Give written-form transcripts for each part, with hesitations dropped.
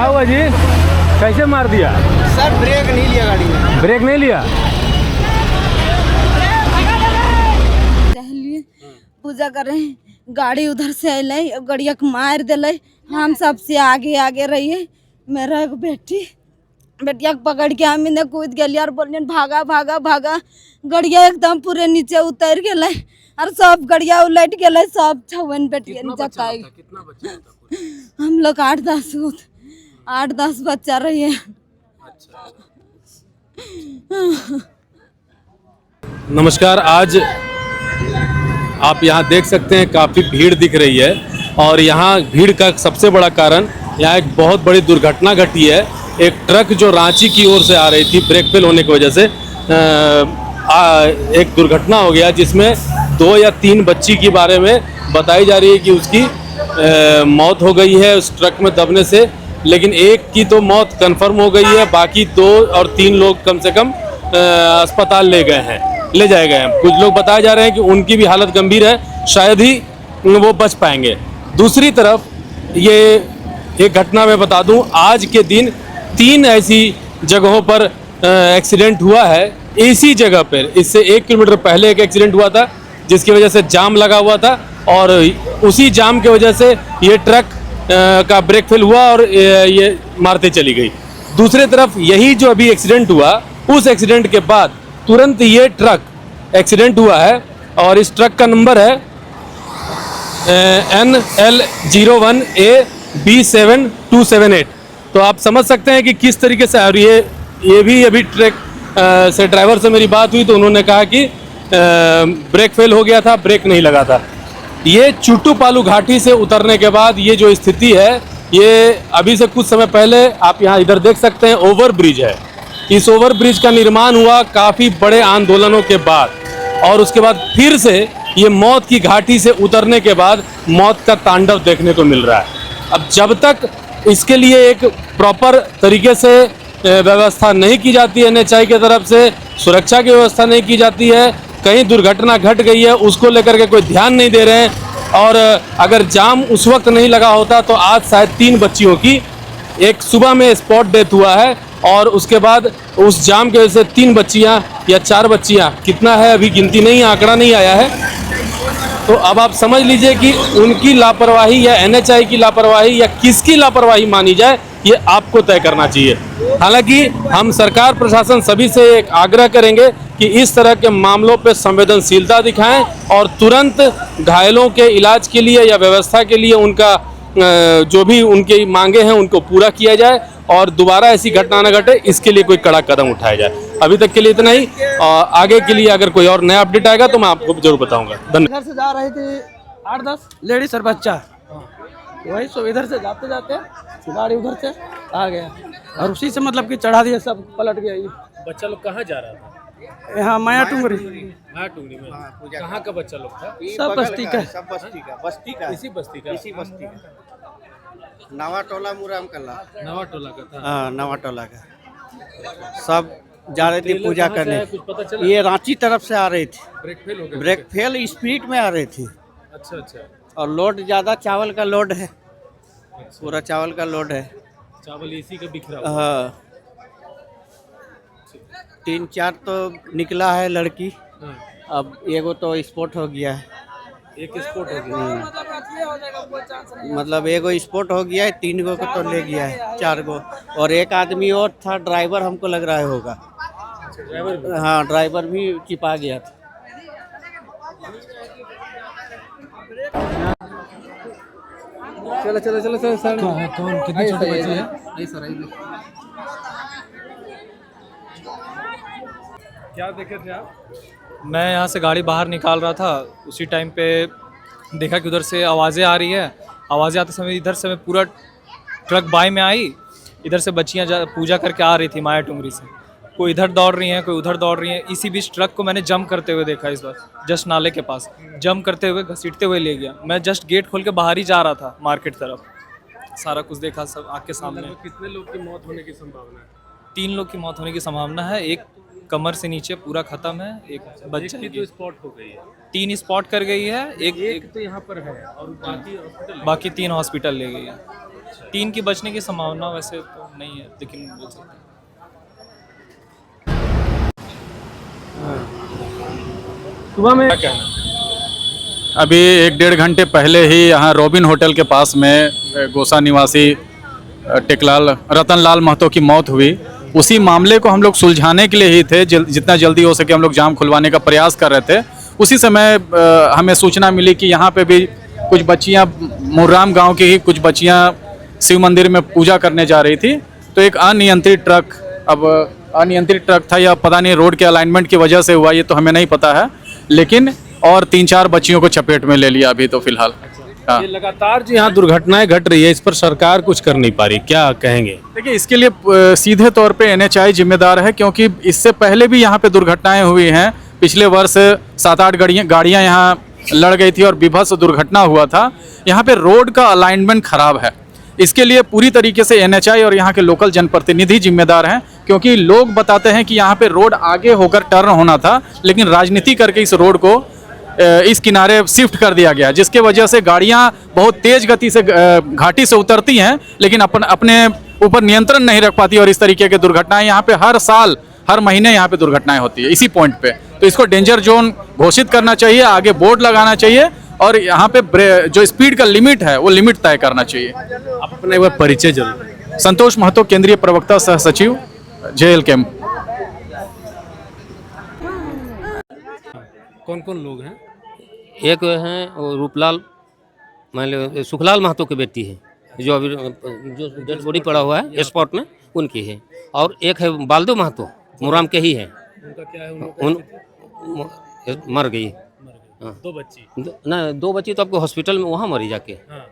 क्या हुआ जी? कैसे मार दिया? सर ब्रेक नहीं लिया गाड़ी में। ब्रेक नहीं लिया? पूजा कर रहे हैं, गाड़ी उधर से अल गड़िया के मार दिल। हम सबसे आगे आगे रहिए। मेरा एक बेटिया के पकड़ के हम इन्हें कूद गए और बोलिए भागा भागा भागा। गड़िया एकदम पूरे नीचे उतर गए और सब गड़िया उलट गए। सब छवन बेटिया नीचे हम लोग 8-10 बच्चा रहिए। नमस्कार। आज आप यहाँ देख सकते हैं काफ़ी भीड़ दिख रही है और यहाँ भीड़ का सबसे बड़ा कारण यहाँ एक बहुत बड़ी दुर्घटना घटी है। एक ट्रक जो रांची की ओर से आ रही थी, ब्रेक फेल होने की वजह से एक दुर्घटना हो गया जिसमें 2 या 3 बच्ची के बारे में बताई जा रही है कि उसकी मौत हो गई है उस ट्रक में दबने से। लेकिन एक की तो मौत कंफर्म हो गई है, बाकी 2 और 3 लोग कम से कम अस्पताल ले जाए गए हैं। कुछ लोग बताए जा रहे हैं कि उनकी भी हालत गंभीर है, शायद ही वो बच पाएंगे। दूसरी तरफ ये एक घटना मैं बता दूं, आज के दिन 3 ऐसी जगहों पर एक्सीडेंट हुआ है। इसी जगह पर इससे 1 किलोमीटर पहले एक एक्सीडेंट हुआ था जिसकी वजह से जाम लगा हुआ था और उसी जाम की वजह से ये ट्रक का ब्रेक फेल हुआ और ये मारते चली गई। दूसरी तरफ यही जो अभी एक्सीडेंट हुआ, उस एक्सीडेंट के बाद तुरंत ये ट्रक एक्सीडेंट हुआ है और इस ट्रक का नंबर है NL01AB7278। तो आप समझ सकते हैं कि किस तरीके से। और ये भी अभी ट्रक से ड्राइवर से मेरी बात हुई तो उन्होंने कहा कि ब्रेक फेल हो गया था, ब्रेक नहीं लगा था। ये चुट्टूपालू घाटी से उतरने के बाद ये जो स्थिति है, ये अभी से कुछ समय पहले आप यहाँ इधर देख सकते हैं ओवर ब्रिज है। इस ओवर ब्रिज का निर्माण हुआ काफ़ी बड़े आंदोलनों के बाद और उसके बाद फिर से ये मौत की घाटी से उतरने के बाद मौत का तांडव देखने को मिल रहा है। अब जब तक इसके लिए एक प्रॉपर तरीके से व्यवस्था नहीं की जाती है, NHAI की तरफ से सुरक्षा की व्यवस्था नहीं की जाती है, कहीं दुर्घटना घट गई है उसको लेकर के कोई ध्यान नहीं दे रहे हैं। और अगर जाम उस वक्त नहीं लगा होता तो आज शायद 3 बच्चियों की एक सुबह में स्पॉट डेथ हुआ है और उसके बाद उस जाम की वजह से 3 बच्चियां या 4 बच्चियां, कितना है अभी गिनती नहीं, आंकड़ा नहीं आया है। तो अब आप समझ लीजिए कि उनकी लापरवाही या NHAI की लापरवाही या किसकी लापरवाही मानी जाए, ये आपको तय करना चाहिए। हालांकि हम सरकार प्रशासन सभी से एक आग्रह करेंगे कि इस तरह के मामलों पर संवेदनशीलता दिखाएं और तुरंत घायलों के इलाज के लिए या व्यवस्था के लिए उनका जो भी उनकी मांगे हैं उनको पूरा किया जाए और दोबारा ऐसी घटना न घटे, इसके लिए कोई कड़ा कदम उठाया जाए। अभी तक के लिए इतना ही। आगे के लिए अगर कोई और नया अपडेट आएगा तो मैं आपको जरूर बताऊंगा। धन्यवाद। इधर से जा रही थी 8-10 लेडीज और बच्चा, वही सब इधर से जाते जाते गाड़ी उधर से आ गया और उसी से मतलब कि चढ़ा दिया, सब पलट गया। ये बच्चा लोग कहाँ जा रहा था? यहाँ माया टुंगरी में। कहाँ का बच्चा लोग था? सब बस्ती का, सब बस्ती का इसी बस्ती का नवा टोला मुराम कला। नवा टोला का था। हाँ, नवा टोला का सब जा रहे थे पूजा करने। कुछ पता चला? ये रांची तरफ से आ रही थी। ब्रेक फेल हो गया? ब्रेक फेल स्पीड में आ रही थी अच्छा। और लोड ज़्यादा, चावल का लोड है, पूरा चावल का लोड है। चावल इसी का बिखरा हुआ। हाँ, 3-4 तो निकला है लड़की। हाँ। अब एगो तो स्पॉट हो गया है। एक स्पॉट हो गया। मतलब एगो स्पॉट हो गया है, 3 गो को तो ले गया है, 4 गो। और एक आदमी और था, ड्राइवर हमको लग रहा है होगा। ड्राइवर? हाँ, ड्राइवर भी चिपा गया था। चलो सर। कौन कितने छोटे बच्चे हैं? क्या देखे थे आप? मैं यहाँ से गाड़ी बाहर निकाल रहा था, उसी टाइम पे देखा कि उधर से आवाज़ें आ रही है। आवाज़ें आते समय इधर से मैं पूरा ट्रक बाएं में आई, इधर से बच्चियाँ पूजा करके आ रही थी माया टुंगरी से। कोई इधर दौड़ रही हैं, कोई उधर दौड़ रही हैं। इसी बीच ट्रक को मैंने जंप करते हुए देखा। इस बार जस्ट नाले के पास जंप करते हुए घसीटते हुए ले गया। मैं जस्ट गेट खोल के बाहर ही जा रहा था मार्केट तरफ, सारा कुछ देखा सब आँख के सामने। कितने लोग की मौत होने की संभावना है? 3 लोग की मौत होने की संभावना है। एक कमर से नीचे पूरा खत्म है, एक बच्चा की तो स्पॉट हो गई है। 3 स्पॉट कर गई है, एक तो यहाँ पर है और बाकी हॉस्पिटल बाकी 3 हॉस्पिटल ले गई है। 3 की बचने की संभावना वैसे तो नहीं है, लेकिन बोल सकते हैं। सुबह में अभी 1-1.5 घंटे पहले ही यहाँ रॉबिन होटल के पास में गोसा निवासी टेकलाल रतनलाल महतो की मौत हुई। उसी मामले को हम लोग सुलझाने के लिए ही थे, जितना जल्दी हो सके हम लोग जाम खुलवाने का प्रयास कर रहे थे। उसी समय हमें सूचना मिली कि यहाँ पे भी कुछ बच्चियाँ, मुर्राम गांव की ही कुछ बच्चियाँ शिव मंदिर में पूजा करने जा रही थी, तो एक अनियंत्रित ट्रक, अब अनियंत्रित ट्रक था या पता नहीं रोड के अलाइनमेंट की वजह से हुआ, ये तो हमें नहीं पता है, लेकिन और 3-4 बच्चियों को चपेट में ले लिया अभी तो फिलहाल। हाँ। ये लगातार जो यहाँ दुर्घटनाएं घट रही है, इस पर सरकार कुछ कर नहीं पा रही, क्या कहेंगे? देखिए, इसके लिए सीधे तौर पे NHAI जिम्मेदार है, क्योंकि इससे पहले भी यहाँ पे दुर्घटनाएं हुई हैं। पिछले वर्ष 7-8 गाड़ियाँ यहाँ लड़ गई थी और विभत्स दुर्घटना हुआ था। यहाँ पे रोड का अलाइनमेंट खराब है। इसके लिए पूरी तरीके से NHAI और यहाँ के लोकल जनप्रतिनिधि जिम्मेदार हैं, क्योंकि लोग बताते हैं कि यहाँ पे रोड आगे होकर टर्न होना था, लेकिन राजनीति करके इस रोड को इस किनारे शिफ्ट कर दिया गया, जिसके वजह से गाड़ियां बहुत तेज गति से घाटी से उतरती हैं, लेकिन अपने ऊपर नियंत्रण नहीं रख पाती और इस तरीके की दुर्घटनाएं यहाँ पे हर साल, हर महीने यहाँ पे दुर्घटनाएं होती है इसी पॉइंट पे। तो इसको डेंजर जोन घोषित करना चाहिए, आगे बोर्ड लगाना चाहिए और यहाँ पे जो स्पीड का लिमिट है वो लिमिट तय करना चाहिए। अपना एक बार परिचय जरूर। संतोष महतो, केंद्रीय प्रवक्ता सह सचिव, जेएल कैंप। कौन कौन लोग हैं? एक हैं वो रूपलाल, मान लो सुखलाल महतो की बेटी है, जो अभी जो डेड बॉडी पड़ा हुआ है स्पॉट में, उनकी है। और एक है बालदो महतो, मुराम के ही है। उनका क्या है? मर गई। हाँ। 2 बच्ची? ना, 2 बच्ची तो आपको हॉस्पिटल में वहाँ मरी जाके। हाँ।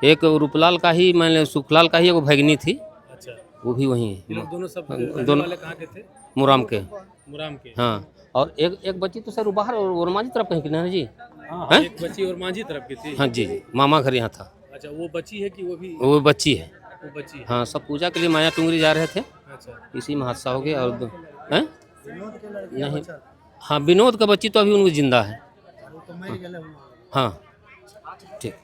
एक रूपलाल का ही, मान लो सुखलाल का ही एगो भगनी थी। अच्छा। वो भी वहीं ये लोग है। दोनों सब दोनों वाले कहाँ के थे? मुराम के। मुराम के। हाँ। और एक बच्ची तो सर बाहर ओरमांझी तरफ कहीं की ना जी। हाँ, हैं? एक बच्ची और मांझी तरफ की थी। हाँ जी, मामा घर यहाँ था। अच्छा, वो बच्ची है कि वो भी? वो बच्ची है। वो बच्ची है। हाँ, सब पूजा के लिए माया टुंगरी जा रहे थे, अच्छा। इसी में हादसा हो गया। और हैं? नहीं, हाँ, विनोद का बच्ची तो अभी उनको जिंदा है। हाँ, ठीक।